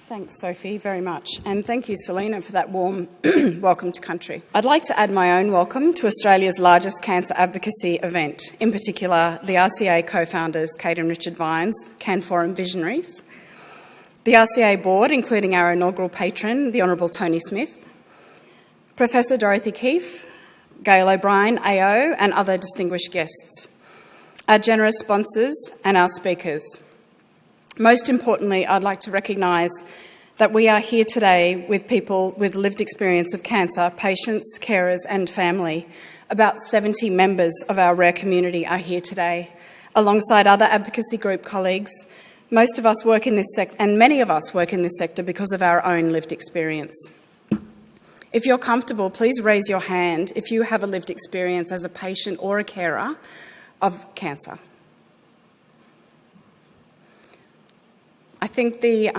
Thanks, Sophie, very much. And thank you, Selena, for that warm welcome to country. I'd like to add my own welcome to Australia's largest cancer advocacy event, in particular the RCA co-founders Kate and Richard Vines, CanForum visionaries, the RCA board, including our inaugural patron, the Honourable Tony Smith, Professor Dorothy Keefe, Gail O'Brien, AO, and other distinguished guests, our generous sponsors and our speakers. Most importantly, I'd like to recognise that we are here today with people with lived experience of cancer, patients, carers and family. About 70 members of our rare community are here today, alongside other advocacy group colleagues. Most of us work in this sector, and many of us work in this sector because of our own lived experience. If you're comfortable, please raise your hand if you have a lived experience as a patient or a carer of cancer. I think the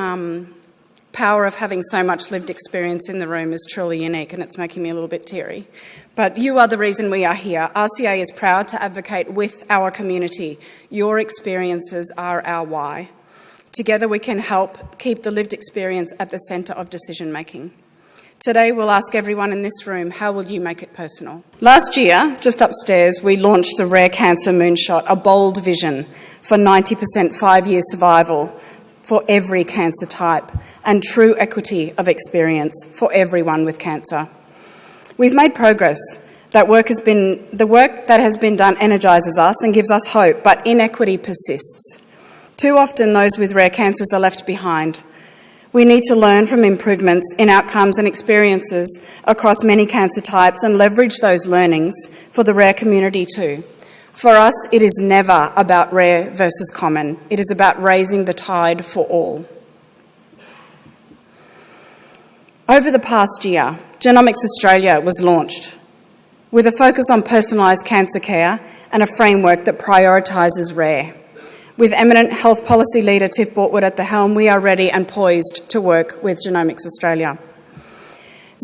power of having so much lived experience in the room is truly unique, and it's making me a little bit teary. But you are the reason we are here. RCA is proud to advocate with our community. Your experiences are our why. Together we can help keep the lived experience at the centre of decision making. Today we'll ask everyone in this room, how will you make it personal? Last year, just upstairs, we launched a Rare Cancer Moonshot, a bold vision for 90% 5-year survival for every cancer type and true equity of experience for everyone with cancer. We've made progress. The work that has been done energises us and gives us hope, but inequity persists. Too often those with rare cancers are left behind. We need to learn from improvements in outcomes and experiences across many cancer types and leverage those learnings for the rare community too. For us, it is never about rare versus common. It is about raising the tide for all. Over the past year, Genomics Australia was launched with a focus on personalised cancer care and a framework that prioritises rare. With eminent health policy leader Tiff Bortwood at the helm, we are ready and poised to work with Genomics Australia.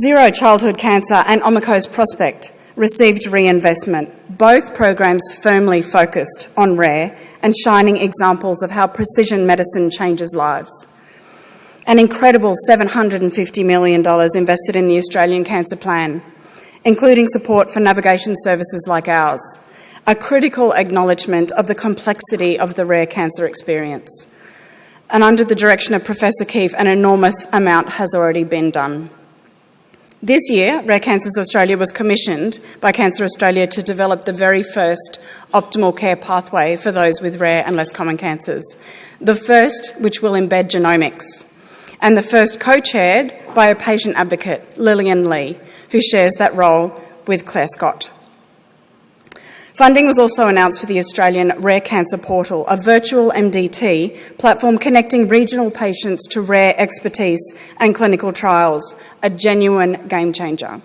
Zero Childhood Cancer and Omico's Prospect received reinvestment, both programs firmly focused on rare and shining examples of how precision medicine changes lives. An incredible $750 million invested in the Australian Cancer Plan, including support for navigation services like ours, a critical acknowledgement of the complexity of the rare cancer experience. And under the direction of Professor Keefe, an enormous amount has already been done. This year, Rare Cancers Australia was commissioned by Cancer Australia to develop the very first optimal care pathway for those with rare and less common cancers, the first which will embed genomics, and the first co-chaired by a patient advocate, Lillian Lee, who shares that role with Claire Scott. Funding was also announced for the Australian Rare Cancer Portal, a virtual MDT platform connecting regional patients to rare expertise and clinical trials, a genuine game changer.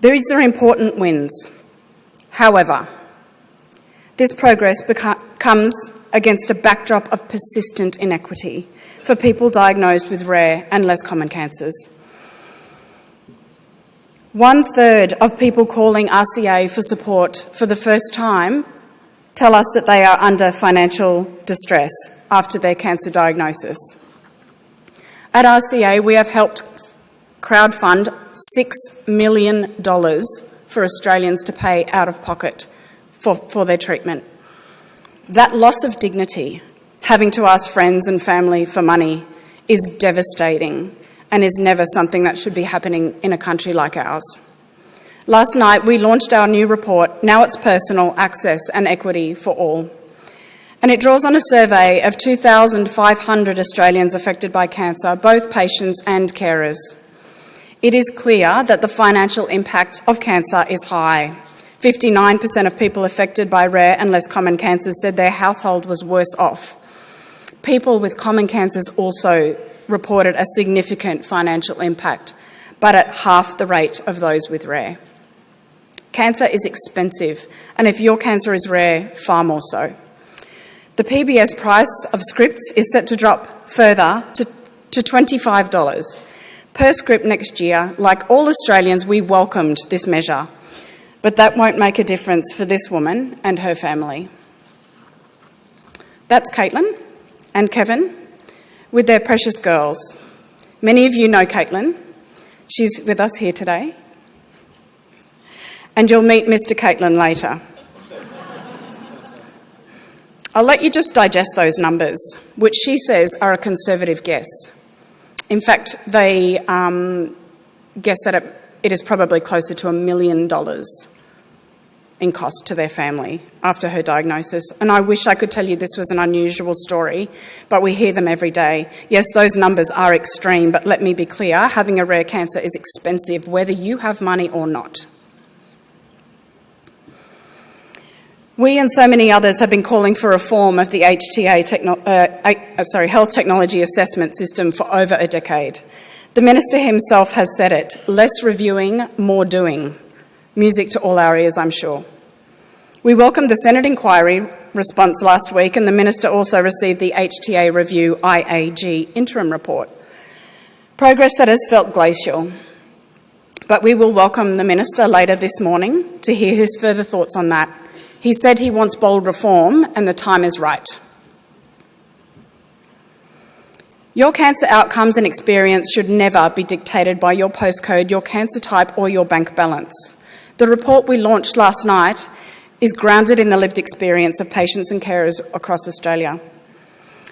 These are important wins. However, this progress comes against a backdrop of persistent inequity for people diagnosed with rare and less common cancers. 1/3 of people calling RCA for support for the first time tell us that they are under financial distress after their cancer diagnosis. At RCA, we have helped crowdfund $6 million for Australians to pay out of pocket for their treatment. That loss of dignity, having to ask friends and family for money, is devastating and is never something that should be happening in a country like ours. Last night, we launched our new report, Now It's Personal, Access and Equity for All. And it draws on a survey of 2,500 Australians affected by cancer, both patients and carers. It is clear that the financial impact of cancer is high. 59% of people affected by rare and less common cancers said their household was worse off. People with common cancers also reported a significant financial impact, but at half the rate of those with rare. Cancer is expensive, and if your cancer is rare, far more so. The PBS price of scripts is set to drop further to $25 per script next year. Like all Australians, we welcomed this measure, but that won't make a difference for this woman and her family. That's Caitlin and Kevin with their precious girls. Many of you know Caitlin. She's with us here today. And you'll meet Mr. Caitlin later. I'll let you just digest those numbers, which she says are a conservative guess. In fact, they guess that it is probably closer to $1 million in cost to their family after her diagnosis. And I wish I could tell you this was an unusual story, but we hear them every day. Yes, those numbers are extreme, but let me be clear, having a rare cancer is expensive, whether you have money or not. We and so many others have been calling for reform of the HTA Health Technology Assessment System for over a decade. The Minister himself has said it, less reviewing, more doing. Music to all our ears, I'm sure. We welcomed the Senate inquiry response last week, and the Minister also received the HTA Review IAG interim report. Progress that has felt glacial. But we will welcome the Minister later this morning to hear his further thoughts on that. He said he wants bold reform, and the time is right. Your cancer outcomes and experience should never be dictated by your postcode, your cancer type, or your bank balance. The report we launched last night is grounded in the lived experience of patients and carers across Australia.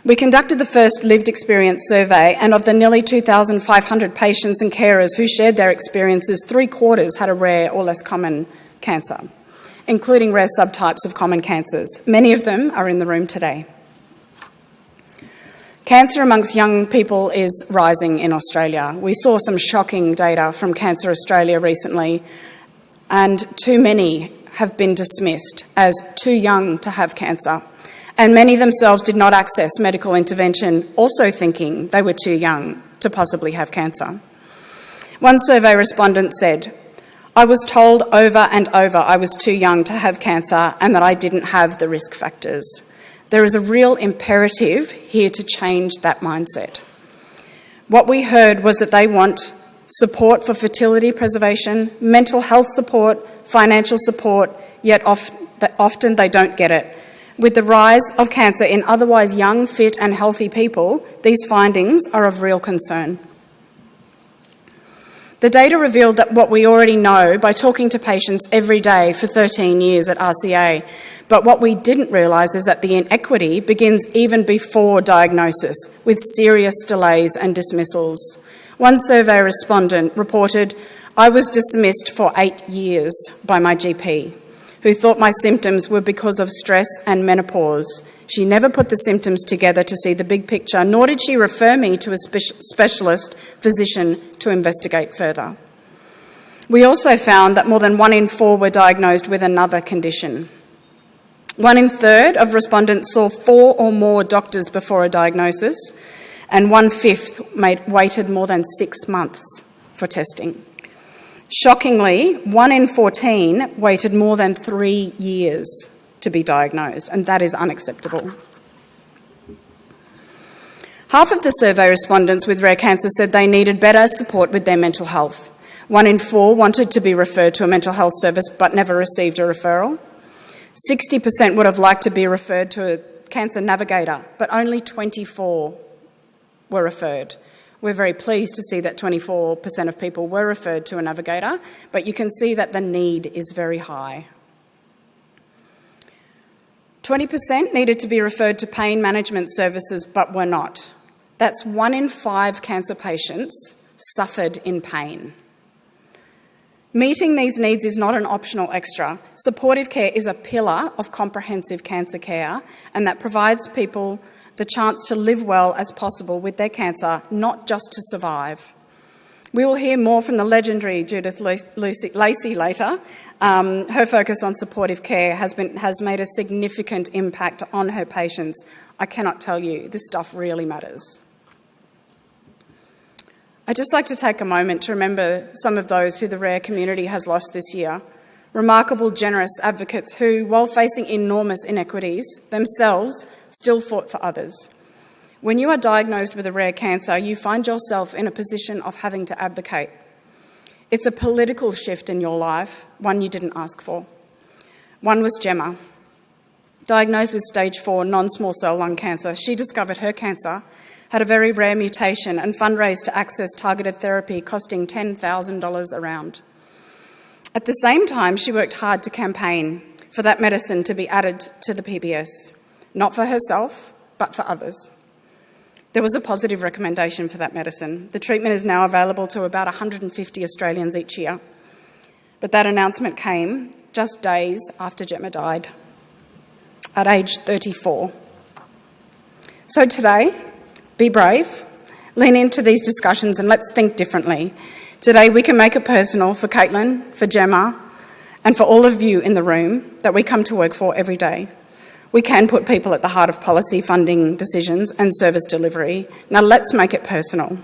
We conducted the first lived experience survey, and of the nearly 2,500 patients and carers who shared their experiences, 3/4 had a rare or less common cancer, including rare subtypes of common cancers. Many of them are in the room today. Cancer amongst young people is rising in Australia. We saw some shocking data from Cancer Australia recently, and too many have been dismissed as too young to have cancer, and many themselves did not access medical intervention, also thinking they were too young to possibly have cancer. One survey respondent said, "I was told over and over I was too young to have cancer and that I didn't have the risk factors." There is a real imperative here to change that mindset. What we heard was that they want support for fertility preservation, mental health support, financial support, yet often they don't get it. With the rise of cancer in otherwise young, fit and healthy people, these findings are of real concern. The data revealed that what we already know by talking to patients every day for 13 years at RCA, but what we didn't realise is that the inequity begins even before diagnosis, with serious delays and dismissals. One survey respondent reported, "I was dismissed for 8 years by my GP, who thought my symptoms were because of stress and menopause. She never put the symptoms together to see the big picture, nor did she refer me to a specialist physician to investigate further." We also found that more than 1 in 4 were diagnosed with another condition. 1 in 3 of respondents saw 4 or more doctors before a diagnosis, and 1/5 waited more than 6 months for testing. Shockingly, 1 in 14 waited more than 3 years to be diagnosed, and that is unacceptable. Half of the survey respondents with rare cancer said they needed better support with their mental health. 1 in 4 wanted to be referred to a mental health service but never received a referral. 60% would have liked to be referred to a cancer navigator, but only 24 were referred. We're very pleased to see that 24% of people were referred to a navigator, but you can see that the need is very high. 20% needed to be referred to pain management services but were not. That's 1 in 5 cancer patients suffered in pain. Meeting these needs is not an optional extra. Supportive care is a pillar of comprehensive cancer care, and that provides people the chance to live well as possible with their cancer, not just to survive. We will hear more from the legendary Judith Lacey later. Her focus on supportive care has made a significant impact on her patients. I cannot tell you, this stuff really matters. I'd just like to take a moment to remember some of those who the rare community has lost this year. Remarkable, generous advocates who, while facing enormous inequities themselves, still fought for others. When you are diagnosed with a rare cancer, you find yourself in a position of having to advocate. It's a political shift in your life, one you didn't ask for. One was Gemma, diagnosed with stage 4 non-small cell lung cancer. She discovered her cancer had a very rare mutation and fundraised to access targeted therapy costing $10,000 a round. At the same time, she worked hard to campaign for that medicine to be added to the PBS, not for herself, but for others. There was a positive recommendation for that medicine. The treatment is now available to about 150 Australians each year. But that announcement came just days after Gemma died, at age 34. So today, be brave, lean into these discussions and let's think differently. Today we can make it personal for Caitlin, for Gemma, and for all of you in the room that we come to work for every day. We can put people at the heart of policy, funding decisions and service delivery. Now let's make it personal.